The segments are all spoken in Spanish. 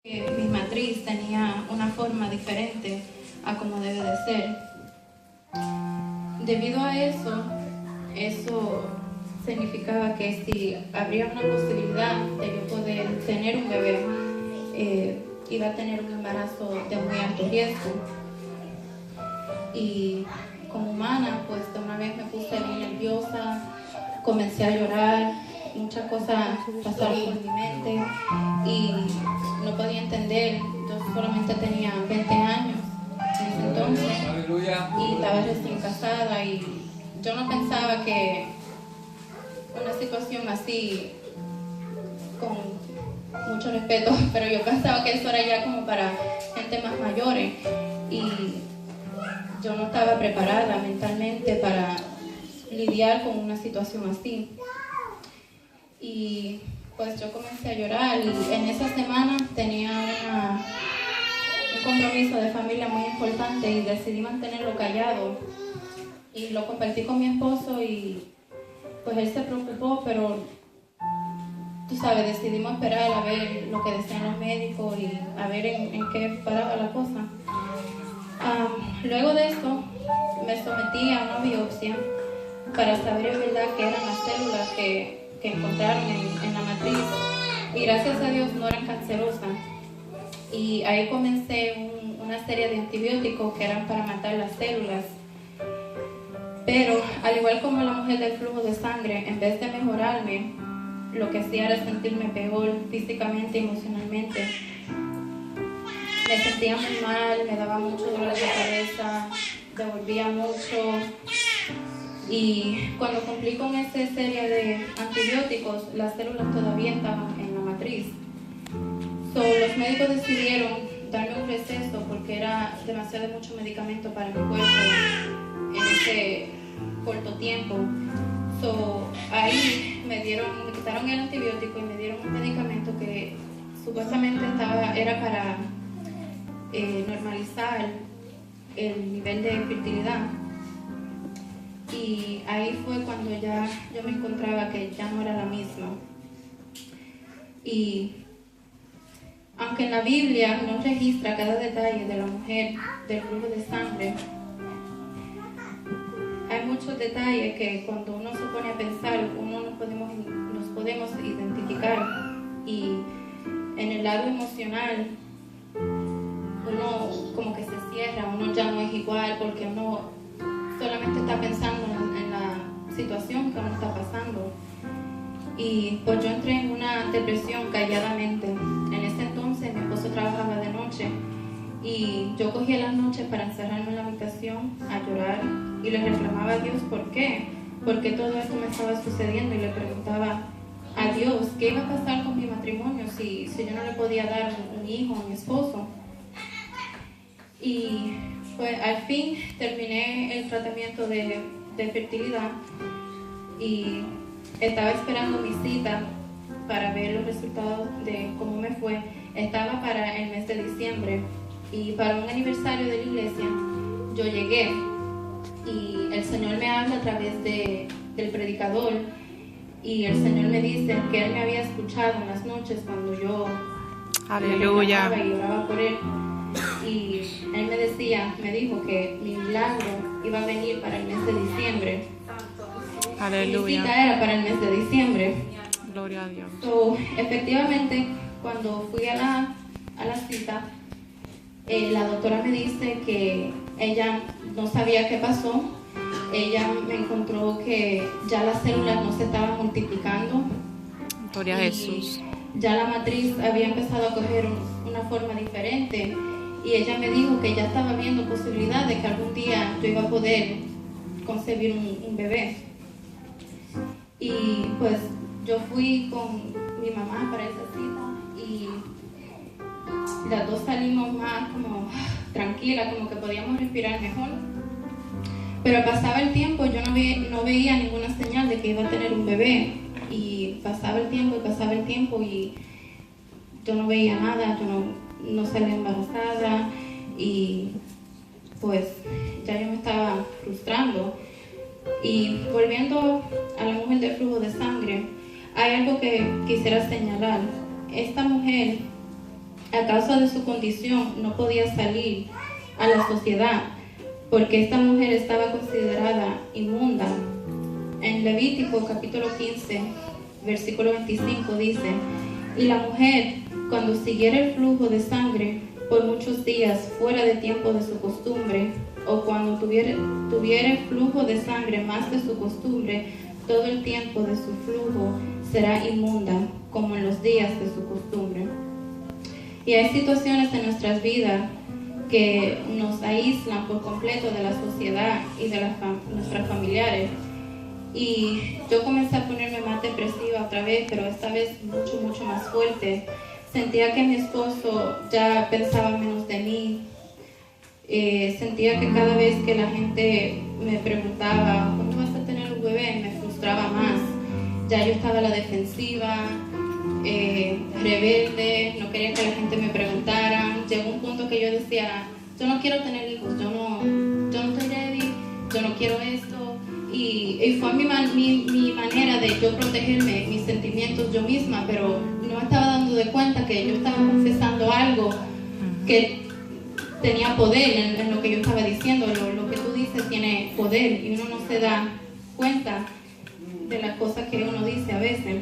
Mi matriz tenía una forma diferente a como debe de ser. Debido a eso significaba que si habría una posibilidad de yo poder tener un bebé, iba a tener un embarazo de muy alto riesgo. Y como humana, pues de una vez me puse muy nerviosa, comencé a llorar, muchas cosas pasaron por mi mente y no podía entender. Yo solamente tenía 20 años en ese entonces. Aleluya. Y estaba recién casada y yo no pensaba que una situación así, con mucho respeto, pero yo pensaba que eso era ya como para gente más mayores y yo no estaba preparada mentalmente para lidiar con una situación así. Y pues yo comencé a llorar y en esa semana tenía un compromiso de familia muy importante y decidí mantenerlo callado y lo compartí con mi esposo y pues él se preocupó, pero tú sabes, decidimos esperar a ver lo que decían los médicos y a ver en qué paraba la cosa. Luego de eso me sometí a una biopsia para saber en verdad qué eran las células que encontraron en la matriz y gracias a Dios no eran cancerosas. Y ahí comencé una serie de antibióticos que eran para matar las células. Pero al igual como la mujer del flujo de sangre, en vez de mejorarme, lo que hacía era sentirme peor físicamente y emocionalmente. Me sentía muy mal, me daba mucho dolor de cabeza, devolvía mucho. Y cuando cumplí con esa serie de antibióticos, las células todavía estaban en la matriz. Los médicos decidieron darme un receso porque era demasiado mucho medicamento para mi cuerpo en ese corto tiempo. Ahí me quitaron el antibiótico y me dieron un medicamento que supuestamente era para normalizar el nivel de fertilidad. Y ahí fue cuando ya yo me encontraba que ya no era la misma. Y aunque en la Biblia no registra cada detalle de la mujer del flujo de sangre, hay muchos detalles que cuando uno se pone a pensar, nos podemos identificar. Y en el lado emocional, uno como que se cierra, uno ya no es igual porque uno solamente está pensando en la situación que uno está pasando. Y pues yo entré en una depresión calladamente. En ese entonces mi esposo trabajaba de noche y yo cogía las noches para encerrarme en la habitación a llorar y le reclamaba a Dios por qué todo esto me estaba sucediendo y le preguntaba a Dios qué iba a pasar con mi matrimonio si yo no le podía dar un hijo a mi esposo. Y pues al fin terminé el tratamiento de fertilidad y estaba esperando mi cita para ver los resultados de cómo me fue. Estaba para el mes de diciembre y para un aniversario de la iglesia yo llegué y el Señor me habla a través del predicador y el Señor me dice que Él me había escuchado en las noches cuando yo Aleluya. y oraba por Él. Y Él me dijo que mi milagro iba a venir para el mes de diciembre. Aleluya. Mi cita era para el mes de diciembre. Gloria a Dios. Efectivamente, cuando fui a la cita, la doctora me dice que ella no sabía qué pasó. Ella me encontró que ya las células no se estaban multiplicando. Gloria a Jesús. Ya la matriz había empezado a coger una forma diferente. Y ella me dijo que ya estaba viendo posibilidad de que algún día yo iba a poder concebir un bebé. Y pues yo fui con mi mamá para esa cita y las dos salimos más como tranquilas, como que podíamos respirar mejor. Pero pasaba el tiempo, yo no veía ninguna señal de que iba a tener un bebé. Y pasaba el tiempo y yo no veía nada, yo no salía embarazada y pues ya yo me estaba frustrando. Y volviendo a la mujer del flujo de sangre, hay algo que quisiera señalar. Esta mujer A causa de su condición no podía salir a la sociedad porque esta mujer estaba considerada inmunda. En Levítico capítulo 15, versículo 25 dice: y la mujer, cuando siguiera el flujo de sangre por muchos días fuera de tiempo de su costumbre, o cuando tuviera flujo de sangre más de su costumbre, todo el tiempo de su flujo será inmunda, como en los días de su costumbre. Y hay situaciones en nuestras vidas que nos aíslan por completo de la sociedad y de nuestras familiares. Y yo comencé a ponerme más depresiva otra vez, pero esta vez mucho más fuerte. Sentía que mi esposo ya pensaba menos de mí. Sentía que cada vez que la gente me preguntaba ¿cuándo vas a tener un bebé?, me frustraba más. Ya yo estaba a la defensiva, rebelde, no quería que la gente me preguntara. Llegó un punto que yo decía: yo no quiero tener hijos, yo no estoy ready, yo no quiero esto. Y fue mi manera de yo protegerme, mis sentimientos yo misma, pero no me estaba dando de cuenta que yo estaba confesando algo que tenía poder en lo que yo estaba diciendo. Lo que tú dices tiene poder y uno no se da cuenta de las cosas que uno dice a veces.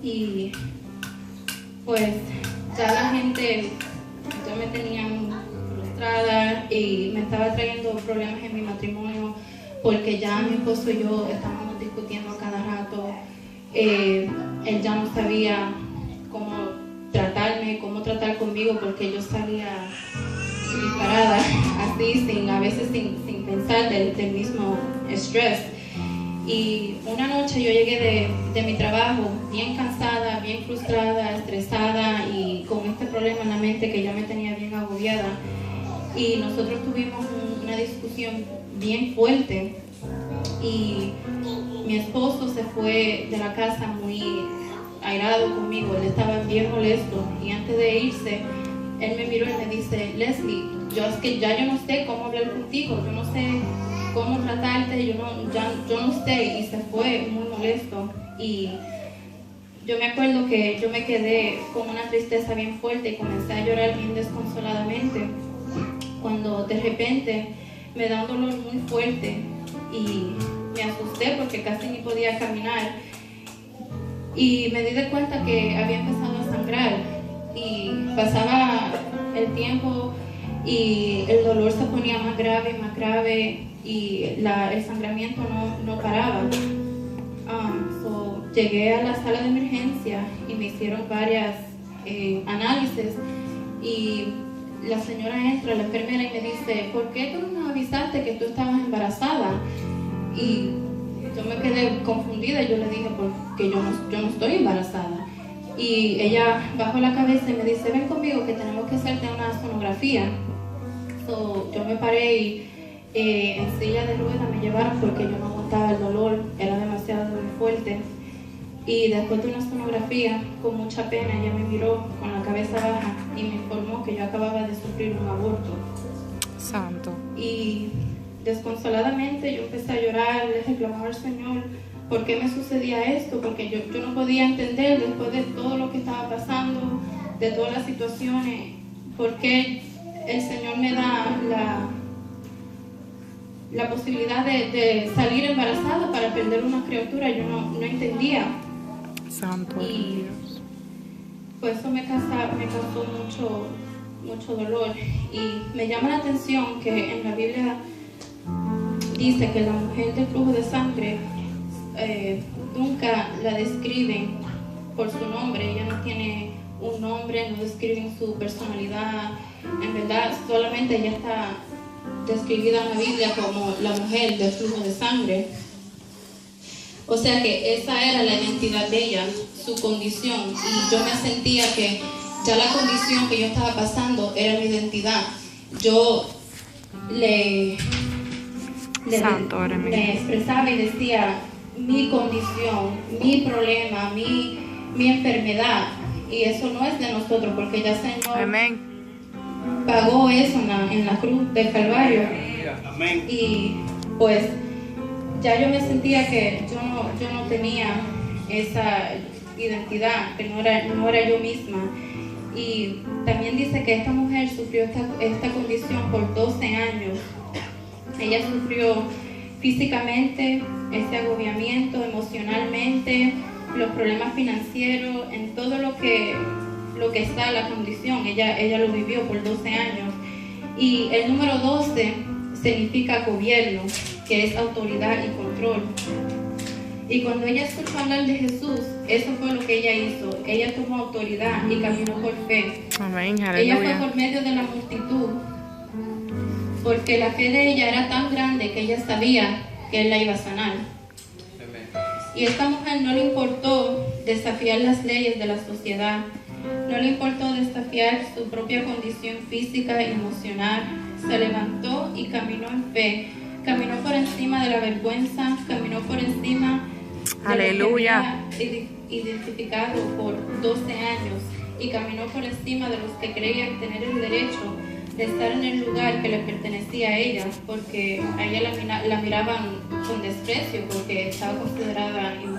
Y pues ya la gente ya me tenían frustrada y me estaba trayendo problemas en mi matrimonio, porque ya mi esposo y yo estábamos discutiendo a cada rato. Él ya no sabía cómo tratarme, cómo tratar conmigo, porque yo salía disparada, así, a veces sin pensar del mismo estrés. Y una noche yo llegué de mi trabajo bien cansada, bien frustrada, estresada y con este problema en la mente que ya me tenía bien agobiada. Y nosotros tuvimos una discusión bien fuerte y mi esposo se fue de la casa muy airado conmigo. Él estaba bien molesto y antes de irse él me miró y me dice: Leslie, es que ya yo no sé cómo hablar contigo, yo no sé cómo tratarte, yo no sé. Y se fue muy molesto. Y yo me acuerdo que yo me quedé con una tristeza bien fuerte y comencé a llorar bien desconsoladamente, cuando de repente me da un dolor muy fuerte y me asusté porque casi ni podía caminar. Y me di de cuenta que había empezado a sangrar y pasaba el tiempo y el dolor se ponía más grave y el sangramiento no paraba. Llegué a la sala de emergencia y me hicieron varias análisis y la señora entra, la enfermera, y me dice: ¿por qué tú no me avisaste que tú estabas embarazada? Y yo me quedé confundida y yo le dije: porque yo no estoy embarazada. Y ella bajó la cabeza y me dice: ven conmigo que tenemos que hacerte una sonografía. Yo me paré y en silla de ruedas me llevaron porque yo no aguantaba el dolor, era demasiado fuerte. Y después de una sonografía, con mucha pena, ella me miró con la cabeza baja y me informó que yo acababa de sufrir un aborto. Santo. Y desconsoladamente yo empecé a llorar, le reclamaba al Señor por qué me sucedía esto, porque yo no podía entender, después de todo lo que estaba pasando, de todas las situaciones, por qué el Señor me da la posibilidad de salir embarazada para perder una criatura. Yo no entendía. Santo y Dios. Pues eso me causó mucho dolor. Y me llama la atención que en la Biblia dice que la mujer del flujo de sangre nunca la describen por su nombre. Ella no tiene un nombre, no describen su personalidad. En verdad, solamente ella está describida en la Biblia como la mujer del flujo de sangre. O sea que esa era la identidad de ella, su condición. Y yo me sentía que ya la condición que yo estaba pasando era mi identidad. Yo le expresaba y decía mi condición, mi problema, mi enfermedad. Y eso no es de nosotros, porque ya el Señor Amén. pagó eso en la cruz del Calvario. Amén. Y pues ya yo me sentía que yo no tenía esa identidad, que no era yo misma. Y también dice que esta mujer sufrió esta condición por 12 años. Ella sufrió físicamente este agobiamiento, emocionalmente, los problemas financieros, en todo lo que está la condición. Ella lo vivió por 12 años. Y el número 12 significa gobierno, que es autoridad y control. Y cuando ella escuchó hablar de Jesús, eso fue lo que ella hizo. Ella tomó autoridad y caminó por fe. Amén, Ella aleluya. fue por medio de la multitud, porque la fe de ella era tan grande que ella sabía que Él la iba a sanar. Y a esta mujer no le importó desafiar las leyes de la sociedad, no le importó desafiar su propia condición física y emocional. Se levantó y caminó en fe. Caminó por encima de la vergüenza, caminó por encima de Aleluya. lo que había identificado por 12 años, y caminó por encima de los que creían tener el derecho de estar en el lugar que le pertenecía a ella, porque a ella la miraban con desprecio porque estaba considerada inmunda.